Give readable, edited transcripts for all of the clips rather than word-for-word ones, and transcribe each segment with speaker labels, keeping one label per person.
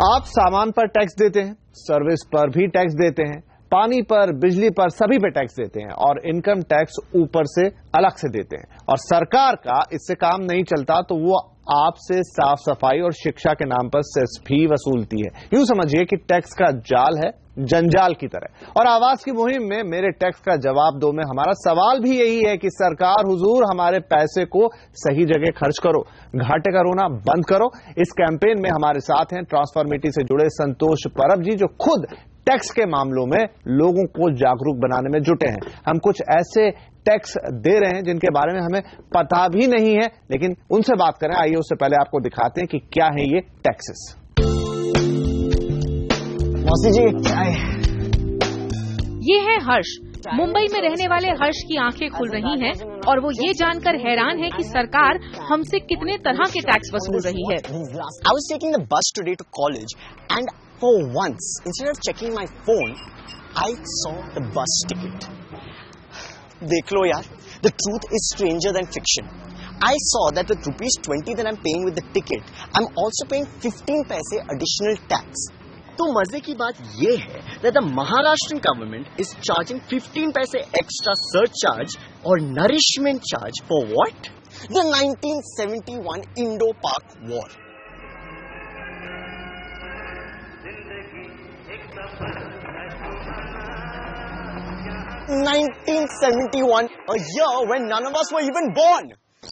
Speaker 1: आप सामान पर टैक्स देते हैं, सर्विस पर भी टैक्स देते हैं, पानी पर, बिजली पर, सभी पे टैक्स देते हैं और इनकम टैक्स ऊपर से अलग से देते हैं। और सरकार का इससे काम नहीं चलता तो वो आपसे साफ सफाई और शिक्षा के नाम पर सेस भी वसूलती है। यूं समझिए कि टैक्स का जाल है जंजाल की तरह। और आवाज की मुहिम में मेरे टैक्स का जवाब दो में हमारा सवाल भी यही है कि सरकार हुजूर हमारे पैसे को सही जगह खर्च करो, घाटे का रोना बंद करो। इस कैंपेन में हमारे साथ हैं ट्रांसफॉर्मिटी से जुड़े संतोष परब जी, जो खुद टैक्स के मामलों में लोगों को जागरूक बनाने में जुटे हैं। हम कुछ ऐसे टैक्स दे रहे हैं जिनके बारे में हमें पता भी नहीं है, लेकिन उनसे बात करें। आइए उससे पहले आपको दिखाते हैं कि क्या है ये टैक्सेस।
Speaker 2: मौसी जी क्या है?
Speaker 3: ये है हर्ष। मुंबई में रहने वाले हर्ष की आंखें खुल रही हैं और वो ये जानकर हैरान है कि सरकार हमसे कितने तरह के टैक्स वसूल रही है।
Speaker 2: I was taking the bus today to college and for once, instead of checking my phone, I saw the bus ticket. देख लो यार, the truth is stranger than fiction. I saw that with ₹20 that I'm paying with the ticket, I'm also paying 15 paise additional tax. तो मजे की बात ये है that the Maharashtrian government is charging 15 paise extra surcharge or nourishment charge for what? The 1971 Indo-Pak War. (1971), a year when none of us were even born.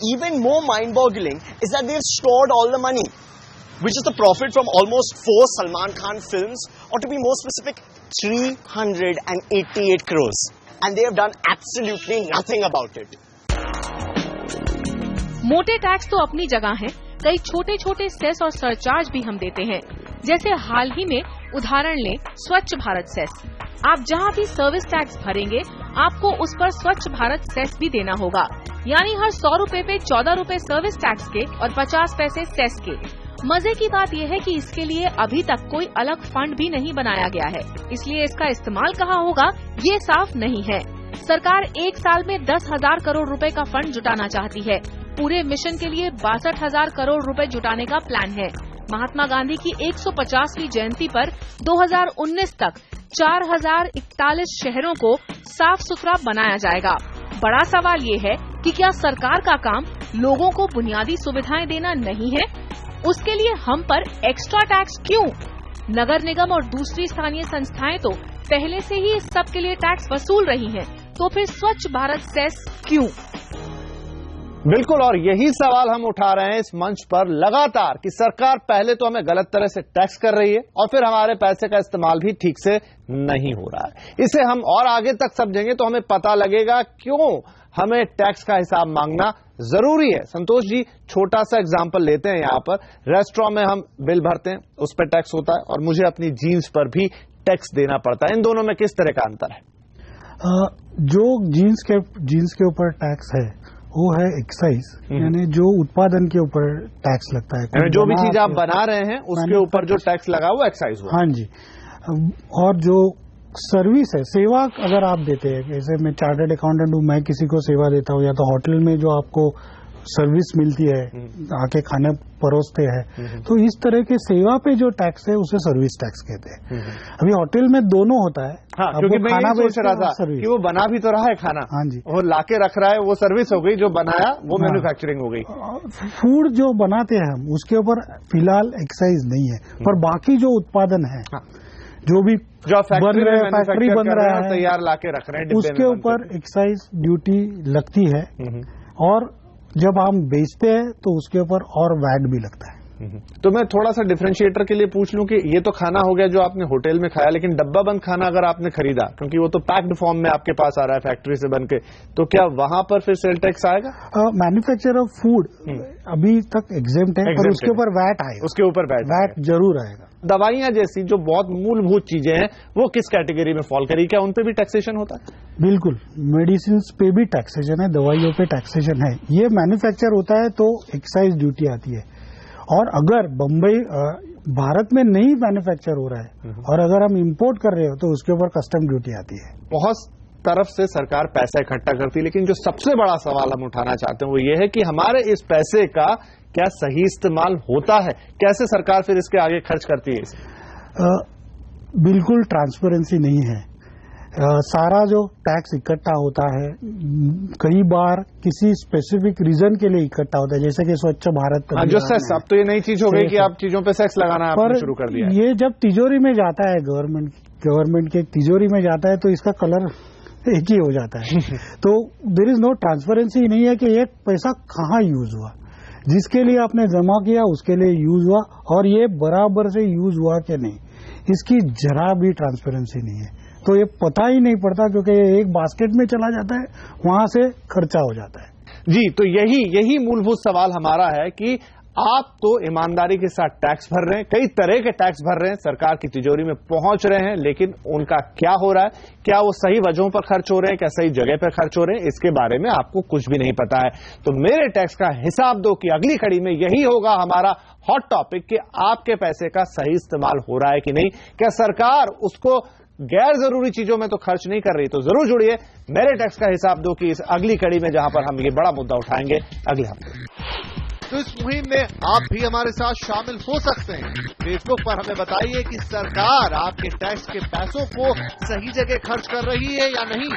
Speaker 2: Even more mind-boggling is that they've stored all the money, which is the profit from almost 4 Salman Khan films, or to be more specific, 388 crores. And they have done absolutely nothing about it.
Speaker 3: मोटे tax तो अपनी जगह हैं, कई छोटे छोटे cess और surcharge भी हम देते हैं। जैसे हाल ही में उदाहरण लें स्वच्छ भारत सेस। आप जहाँ भी सर्विस टैक्स भरेंगे आपको उस पर स्वच्छ भारत सेस भी देना होगा, यानी हर 100 रुपए पे 14 रुपए सर्विस टैक्स के और 50 पैसे सेस के। मजे की बात यह है कि इसके लिए अभी तक कोई अलग फंड भी नहीं बनाया गया है, इसलिए इसका इस्तेमाल कहाँ होगा ये साफ नहीं है। सरकार एक साल में 10,000 करोड़ रुपए का फंड जुटाना चाहती है। पूरे मिशन के लिए 62,000 करोड़ रुपए जुटाने का प्लान है। महात्मा गांधी की 150वीं जयंती पर 2019 तक 4,041 शहरों को साफ सुथरा बनाया जाएगा। बड़ा सवाल ये है कि क्या सरकार का काम लोगों को बुनियादी सुविधाएं देना नहीं है? उसके लिए हम पर एक्स्ट्रा टैक्स क्यों? नगर निगम और दूसरी स्थानीय संस्थाएं तो पहले से ही इस सब के लिए टैक्स वसूल रही हैं, तो फिर स्वच्छ भारत सेस क्यों?
Speaker 1: बिल्कुल, और यही सवाल हम उठा रहे हैं इस मंच पर लगातार कि सरकार पहले तो हमें गलत तरह से टैक्स कर रही है और फिर हमारे पैसे का इस्तेमाल भी ठीक से नहीं हो रहा है। इसे हम और आगे तक समझेंगे तो हमें पता लगेगा क्यों हमें टैक्स का हिसाब मांगना जरूरी है। संतोष जी, छोटा सा एग्जाम्पल लेते हैं। यहाँ पर रेस्टोरेंट में हम बिल भरते हैं, उस पर टैक्स होता है, और मुझे अपनी जीन्स पर भी टैक्स देना पड़ता है। इन दोनों में किस तरह का अंतर है?
Speaker 4: जो जीन्स के ऊपर टैक्स है वो है एक्साइज, यानी जो उत्पादन के ऊपर टैक्स लगता है।
Speaker 1: जो भी चीज आप बना रहे हैं उसके ऊपर जो टैक्स लगा वो एक्साइज हुआ।
Speaker 4: हाँ जी। और जो सर्विस है, सेवा अगर आप देते हैं, जैसे मैं चार्टर्ड अकाउंटेंट हूँ, मैं किसी को सेवा देता हूँ, या तो होटल में जो आपको सर्विस मिलती है, आके खाने परोसते हैं, तो इस तरह के सेवा पे जो टैक्स है उसे सर्विस टैक्स कहते हैं। अभी होटल में दोनों होता है।
Speaker 1: हाँ, क्योंकि मैं खाना सोच रहा था कि वो बना भी तो रहा है खाना।
Speaker 4: हाँ जी,
Speaker 1: वो लाके रख रहा है, वो सर्विस हो गई, जो बनाया वो मैन्युफैक्चरिंग हो गई।
Speaker 4: फूड जो बनाते हैं हम, उसके ऊपर फिलहाल एक्साइज नहीं है, पर बाकी जो उत्पादन है, जो भी बन रहा है, फैक्ट्री बन रहा है,
Speaker 1: तैयार लाके रख रहे हैं,
Speaker 4: उसके ऊपर एक्साइज ड्यूटी लगती है। और जब हम बेचते हैं तो उसके ऊपर और वैट भी लगता है।
Speaker 1: तो मैं थोड़ा सा डिफरेंशिएटर के लिए पूछ लूं कि ये तो खाना हो गया जो आपने होटल में खाया, लेकिन डब्बा बंद खाना अगर आपने खरीदा, क्योंकि वो तो पैक्ड फॉर्म में आपके पास आ रहा है फैक्ट्री से बन के, तो क्या वहां पर फिर सेल टैक्स आएगा?
Speaker 4: मैन्युफैक्चर ऑफ फूड अभी तक एग्जेम्प्ट है, पर उसके ऊपर वैट आएगा।
Speaker 1: उसके ऊपर वैट
Speaker 4: जरूर आएगा।
Speaker 1: दवाइयां जैसी जो बहुत मूलभूत चीजें हैं वो किस कैटेगरी में फॉल करेगी? क्या उन पे भी टैक्सेशन होता है?
Speaker 4: बिल्कुल, मेडिसिन पे भी टैक्सेशन है, दवाइयों पे टैक्सेशन है। ये मैन्युफैक्चर होता है तो एक्साइज ड्यूटी आती है। और अगर बम्बई भारत में नहीं मैन्युफैक्चर हो रहा है और अगर हम इंपोर्ट कर रहे हो तो उसके ऊपर कस्टम ड्यूटी आती है।
Speaker 1: बहुत तरफ से सरकार पैसा इकट्ठा करती है, लेकिन जो सबसे बड़ा सवाल हम उठाना चाहते हैं वो ये है कि हमारे इस पैसे का क्या सही इस्तेमाल होता है? कैसे सरकार फिर इसके आगे खर्च करती है इसे?
Speaker 4: बिल्कुल ट्रांसपेरेंसी नहीं है। सारा जो टैक्स इकट्ठा होता है कई बार किसी स्पेसिफिक रीजन के लिए इकट्ठा होता है, जैसे कि स्वच्छ भारत
Speaker 1: जो सेस, अब तो ये नई चीज हो गई कि आप चीजों पे सेस लगाना आपने शुरू कर दिया।
Speaker 4: ये जब तिजोरी में जाता है, गवर्नमेंट के तिजोरी में जाता है, तो इसका कलर एक ही हो जाता है। तो देयर इज नो ट्रांसपेरेंसी नहीं है कि एक पैसा कहाँ यूज हुआ, जिसके लिए आपने जमा किया उसके लिए यूज हुआ और ये बराबर से यूज हुआ कि नहीं, इसकी जरा भी ट्रांसपेरेंसी नहीं है। तो ये पता ही नहीं पड़ता क्योंकि ये एक बास्केट में चला जाता है, वहां से खर्चा हो जाता है।
Speaker 1: जी, तो यही मूलभूत सवाल हमारा है कि आप तो ईमानदारी के साथ टैक्स भर रहे हैं, कई तरह के टैक्स भर रहे हैं, सरकार की तिजोरी में पहुंच रहे हैं, लेकिन उनका क्या हो रहा है? क्या वो सही वजहों पर खर्च हो रहे हैं? क्या सही जगह पर खर्च हो रहे हैं? इसके बारे में आपको कुछ भी नहीं पता है। तो मेरे टैक्स का हिसाब दो कि अगली कड़ी में यही होगा हमारा हॉट टॉपिक कि आपके पैसे का सही इस्तेमाल हो रहा है कि नहीं, क्या सरकार उसको गैर जरूरी चीजों में तो खर्च नहीं कर रही। तो जरूर जुड़िए मेरे टैक्स का हिसाब दो कि इस अगली कड़ी में, जहां पर हम ये बड़ा मुद्दा उठाएंगे अगले हफ्ते। तो इस मुहिम में आप भी हमारे साथ शामिल हो सकते हैं। फेसबुक पर हमें बताइए कि सरकार आपके टैक्स के पैसों को सही जगह खर्च कर रही है या नहीं।